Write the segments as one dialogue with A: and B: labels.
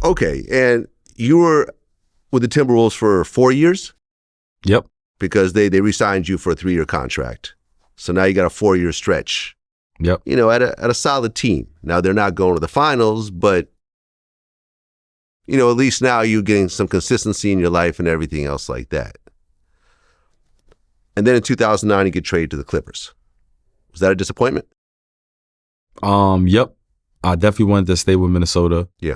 A: Okay, and you were with the Timberwolves for 4 years?
B: Yep.
A: Because they re-signed you for a 3-year contract. So now you got a 4-year stretch.
B: Yep.
A: You know, at a solid team. Now they're not going to the finals, but you know, at least now you're getting some consistency in your life and everything else like that. And then in 2009, you get traded to the Clippers. Was that a disappointment?
B: Yep. I definitely wanted to stay with Minnesota.
A: Yeah.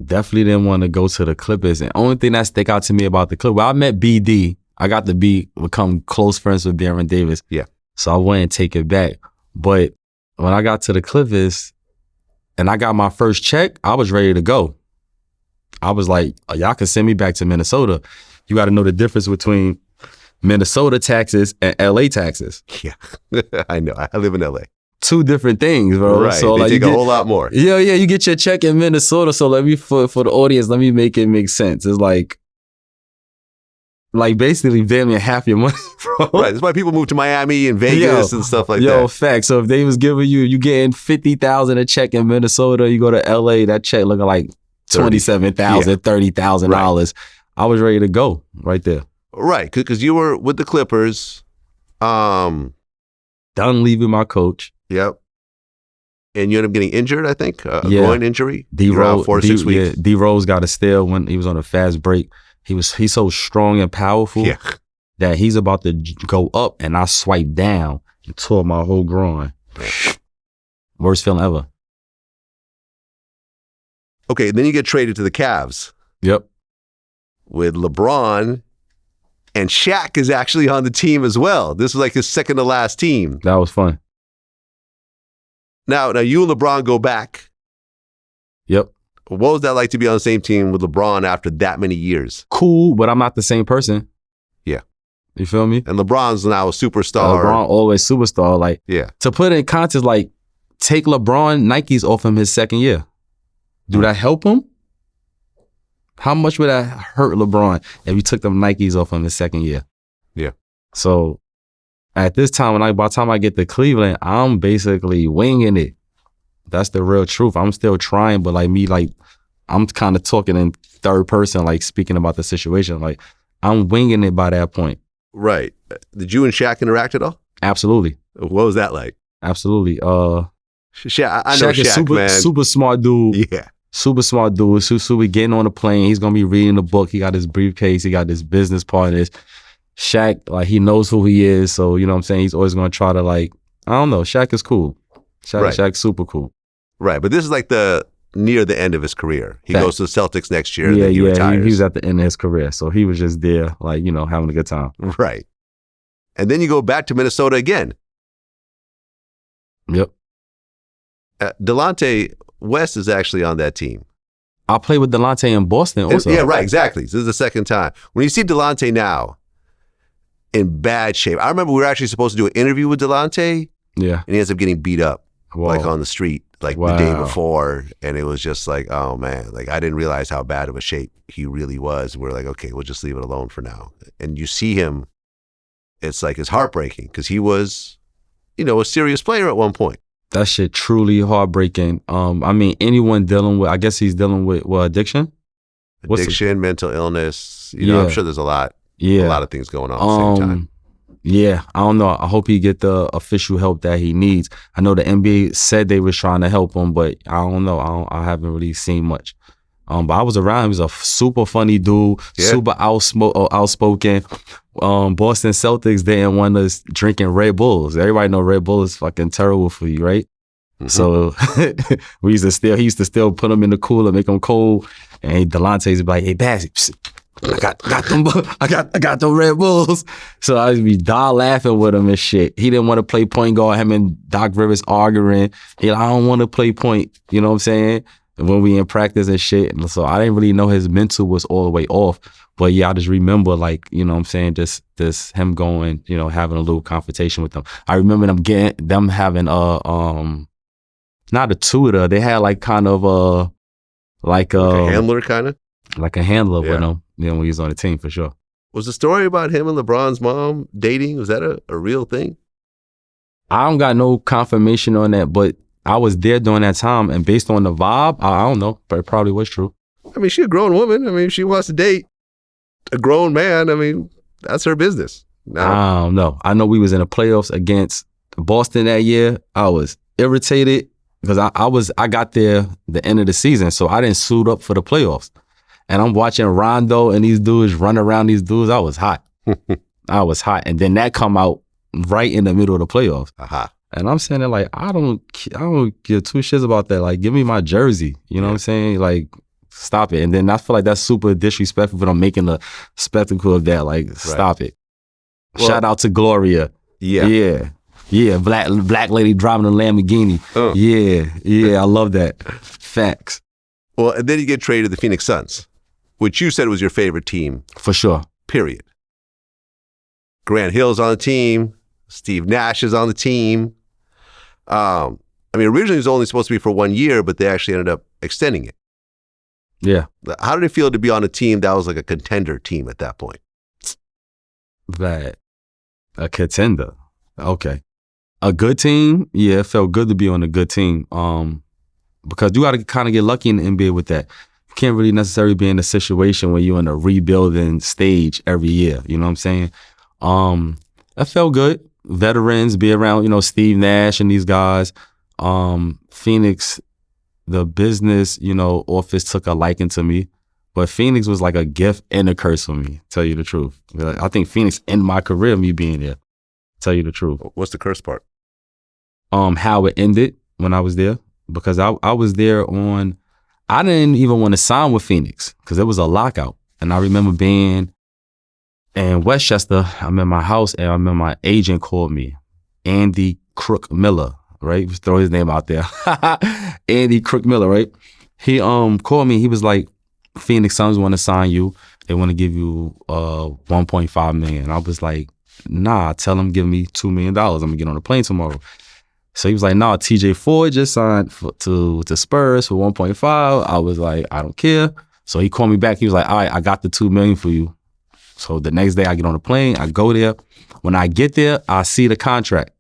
B: Definitely didn't want to go to the Clippers. And only thing that stuck out to me about the Clippers, well, I met BD. I got to become close friends with Baron Davis.
A: Yeah.
B: So I wouldn't take it back. But when I got to the Clippers and I got my first check, I was ready to go. I was like, oh, y'all can send me back to Minnesota. You got to know the difference between Minnesota taxes and LA taxes.
A: Yeah, I know. I live in LA.
B: Two different things, bro.
A: Right.
B: So
A: they
B: like
A: take a whole lot more.
B: Yeah. You get your check in Minnesota. So let me for the audience, let me make it make sense. It's like basically damn near half your money, bro.
A: Right. That's why people move to Miami and Vegas and stuff like that.
B: Yo, fact. So if they was giving you getting $50,000 a check in Minnesota, you go to LA, that check looking like $27,000, $30,000. Right. I was ready to go right there.
A: Right, because you were with the Clippers.
B: Done leaving my coach.
A: Yep. And you ended up getting injured, I think. A groin injury.
B: D-Rose,
A: 4 to 6 weeks.
B: Yeah, D-Rose got a steal when he was on a fast break. He's so strong and powerful that he's about to go up, and I swiped down and tore my whole groin. Worst feeling ever.
A: Okay, then you get traded to the Cavs.
B: Yep. With
A: LeBron, and Shaq is actually on the team as well. This was like his second to last team.
B: That was fun.
A: Now you and LeBron go back.
B: Yep.
A: What was that like to be on the same team with LeBron after that many years?
B: Cool, but I'm not the same person.
A: Yeah.
B: You feel me?
A: And LeBron's now a superstar.
B: LeBron always superstar. Like, to put it in context, like, take LeBron Nikes off him his second year. Do that help him? How much would that hurt LeBron if you took them Nikes off him his second year?
A: Yeah.
B: So at this time, by the time I get to Cleveland, I'm basically winging it. That's the real truth. I'm still trying, but I'm kind of talking in third person, like speaking about the situation. Like, I'm winging it by that point.
A: Right. Did you and Shaq interact at all?
B: Absolutely.
A: What was that like?
B: Absolutely.
A: Shaq, I know Shaq, man.
B: Super smart dude.
A: Yeah.
B: Super smart dude. So we getting on the plane. He's going to be reading the book. He got his briefcase. He got his business partners. Shaq, like, he knows who he is. So, you know what I'm saying? He's always going to try to, like, I don't know. Shaq is cool. Shaq's super cool.
A: Right. But this is like near the end of his career. He goes to the Celtics next year and then he retires.
B: He was at the end of his career. So he was just there, like, you know, having a good time.
A: Right. And then you go back to Minnesota again.
B: Yep.
A: Delonte West is actually on that team.
B: I played with Delonte in Boston also.
A: Yeah, right, exactly. This is the second time. When you see Delonte now in bad shape, I remember we were actually supposed to do an interview with Delonte.
B: Yeah.
A: And he ends up getting beat up, like on the street, like the day
B: Wow.
A: before. And it was just like, oh man, like I didn't realize how bad of a shape he really was. We're like, okay, we'll just leave it alone for now. And you see him, it's like, it's heartbreaking because he was, you know, a serious player at one point.
B: That shit truly heartbreaking. I mean, anyone dealing with, I guess he's dealing with addiction?
A: Addiction, mental illness. You know, I'm sure there's a lot of things going on at the same time.
B: Yeah, I don't know. I hope he get the official help that he needs. I know the NBA said they was trying to help him, but I don't know. I haven't really seen much. But I was around him. He was a super funny dude, super outspoken. Boston Celtics didn't want us drinking Red Bulls. Everybody know Red Bull is fucking terrible for you, right? Mm-hmm. So he used to still put them in the cooler, make them cold. And Delonte's be like, hey, Bazzy, I got them Red Bulls. So I would be laughing with him and shit. He didn't want to play point guard. Him and Doc Rivers arguing. He like, I don't want to play point. You know what I'm saying? When we in practice and shit. And so I didn't really know his mental was all the way off. But yeah, I just remember, like, you know what I'm saying, just him going, you know, having a little confrontation with them. I remember them having not a tutor. They had like kind of like a
A: handler kind of?
B: Like a handler with him, you know, when he was on the team for sure.
A: Was the story about him and LeBron's mom dating, was that a real thing?
B: I don't got no confirmation on that, but I was there during that time, and based on the vibe, I don't know, but it probably was true.
A: I I mean, she's a grown woman. I mean, if she wants to date a grown man, I mean, that's her business. No.
B: I don't know. I know we was in the playoffs against Boston that year. I was irritated because I got there the end of the season, so I didn't suit up for the playoffs. And I'm watching Rondo and these dudes run around these dudes. I was hot. I was hot. And then that come out right in the middle of the playoffs. And I'm saying that like, I don't give two shits about that. Like, give me my jersey. You know what I'm saying? Like, stop it. And then I feel like that's super disrespectful, but I'm making a spectacle of that. Like, stop it. Well, shout out to Gloria. Yeah. Black lady driving a Lamborghini. Yeah. I love that. Facts.
A: Well, and then you get traded to the Phoenix Suns, which you said was your favorite team.
B: For sure.
A: Period. Grant Hill's on the team. Steve Nash is on the team. I mean, originally it was only supposed to be for 1 year, but they actually ended up extending it.
B: Yeah.
A: How did it feel to be on a team that was like a contender team at that point?
B: That a contender. Okay. A good team? Yeah, it felt good to be on a good team. Because you got to kind of get lucky in the NBA with that. You can't really necessarily be in a situation where you're in a rebuilding stage every year. You know what I'm saying? It felt good. Veterans, be around, Steve Nash and these guys. Phoenix, the business, office took a liking to me. But Phoenix was like a gift and a curse for me, tell you the truth. I think Phoenix ended my career, me being there, tell you the truth.
A: What's the curse part?
B: How it ended when I was there. Because I was there I didn't even want to sign with Phoenix because it was a lockout. And I remember being in Westchester, I'm in my house, and I remember my agent called me, Andy Crook Miller, right? Just throw his name out there. Andy Crook Miller, right? He called me. He was like, Phoenix Suns want to sign you. They want to give you $1.5 million. I was like, nah, tell them give me $2 million. I'm going to get on a plane tomorrow. So he was like, nah, TJ Ford just signed to Spurs for 1.5. I was like, I don't care. So he called me back. He was like, all right, I got the $2 million for you. So the next day I get on the plane, I go there. When I get there, I see the contract.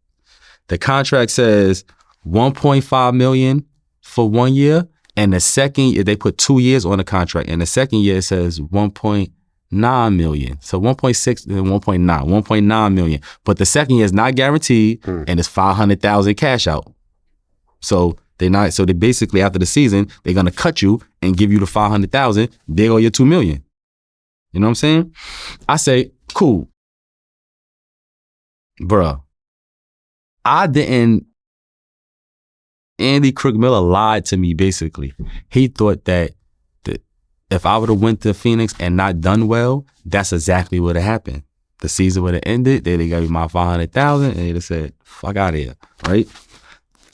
B: The contract says $1.5 million for 1 year. And the second year, they put 2 years on the contract. And the second year it says $1.9 million. So 1.6 and 1.9, $1.9 million. But the second year is not guaranteed, and it's $500,000 cash out. So they basically after the season, they're gonna cut you and give you the $500,000. They owe you $2 million. You know what I'm saying? I say, cool. Bruh. Andy Crook Miller lied to me, basically. He thought that if I would have went to Phoenix and not done well, that's exactly what had happened. The season would have ended. They gave me my $500,000 and they'd have said, fuck out of here, right?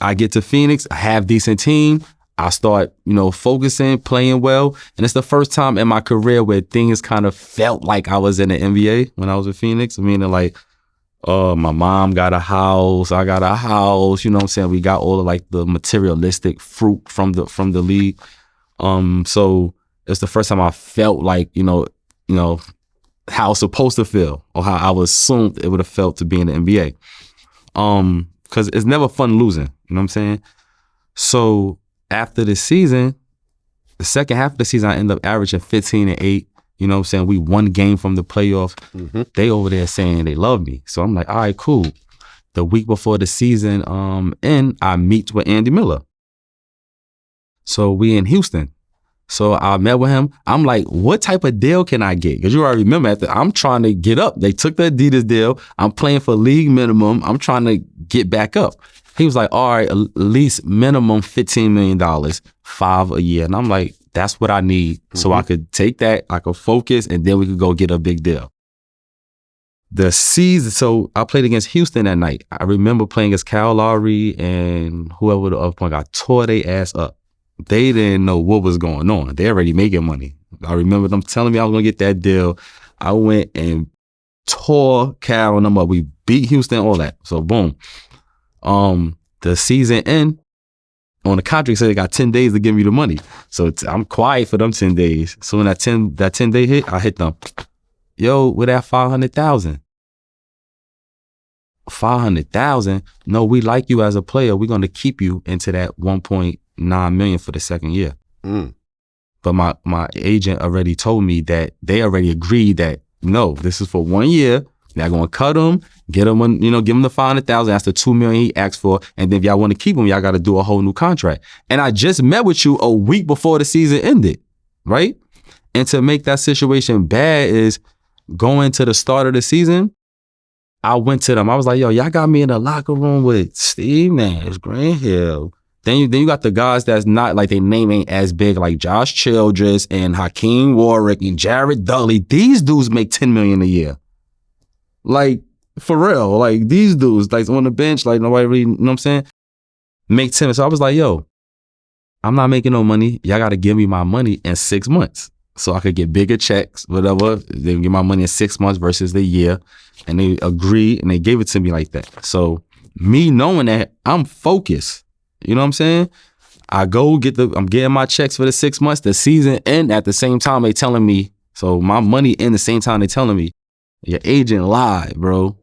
B: I get to Phoenix, I have decent team. I start, focusing, playing well. And it's the first time in my career where things kind of felt like I was in the NBA when I was with Phoenix. Meaning like, my mom got a house, I got a house, you know what I'm saying? We got all of like the materialistic fruit from the league. So it's the first time I felt like, how it's supposed to feel or how I was assumed it would have felt to be in the NBA. Cause it's never fun losing, you know what I'm saying? So after the season, the second half of the season, I ended up averaging 15-8. You know what I'm saying? We won game from the playoffs. Mm-hmm. They over there saying they love me. So I'm like, all right, cool. The week before the season end, I meet with Andy Miller. So we in Houston. So I met with him. I'm like, what type of deal can I get? Because you already remember, I'm trying to get up. They took the Adidas deal. I'm playing for league minimum. I'm trying to get back up. He was like, all right, at least minimum $15 million, $5 a year. And I'm like, that's what I need. Mm-hmm. So I could take that, I could focus, and then we could go get a big deal. The season, so I played against Houston that night. I remember playing against Kyle Lowry and whoever the other point, I tore their ass up. They didn't know what was going on. They already making money. I remember them telling me I was going to get that deal. I went and tore Kyle and them up. We beat Houston, all that. So boom. The season end, on the contract said they got 10 days to give me the money. So I'm quiet for them 10 days. So when that 10 day hit, I hit them. Yo, with that $500,000. $500,000? No, we like you as a player. We're going to keep you into that $1.9 million for the second year. But my agent already told me that they already agreed that no, this is for 1 year. They're gonna cut him, get him, give him the $500,000. That's the $2 million he asked for. And then if y'all want to keep him, y'all got to do a whole new contract. And I just met with you a week before the season ended, right? And to make that situation bad is going to the start of the season. I went to them. I was like, yo, y'all got me in the locker room with Steve Nash, Grant Hill. Then you got the guys that's not like their name ain't as big, like Josh Childress and Hakeem Warwick and Jared Dudley. These dudes make $10 million a year. Like, for real. Like, these dudes, like, on the bench, like, nobody really, you know what I'm saying? Make 10. So I was like, yo, I'm not making no money. Y'all got to give me my money in 6 months so I could get bigger checks, whatever. They give my money in 6 months versus the year. And they agreed and they gave it to me like that. So me knowing that, I'm focused. You know what I'm saying? I go I'm getting my checks for the 6 months, the season end at the same time they telling me. So my money in the same time they telling me, your agent lied, bro.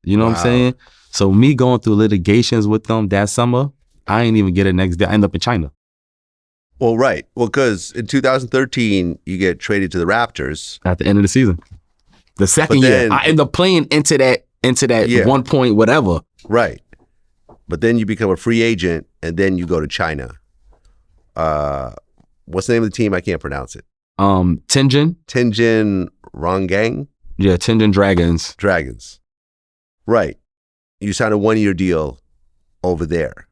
B: You know what I'm saying? So me going through litigations with them that summer, I ain't even get it next day. I end up in China.
A: Well, right. Well, because in 2013, you get traded to the Raptors.
B: At the end of the season. The second year, I end up playing into that 1 point whatever.
A: Right. But then you become a free agent, and then you go to China. What's the name of the team? I can't pronounce it.
B: Tianjin.
A: Tianjin Rongang?
B: Yeah, Tianjin Dragons.
A: Dragons. Right. You signed a 1-year deal over there.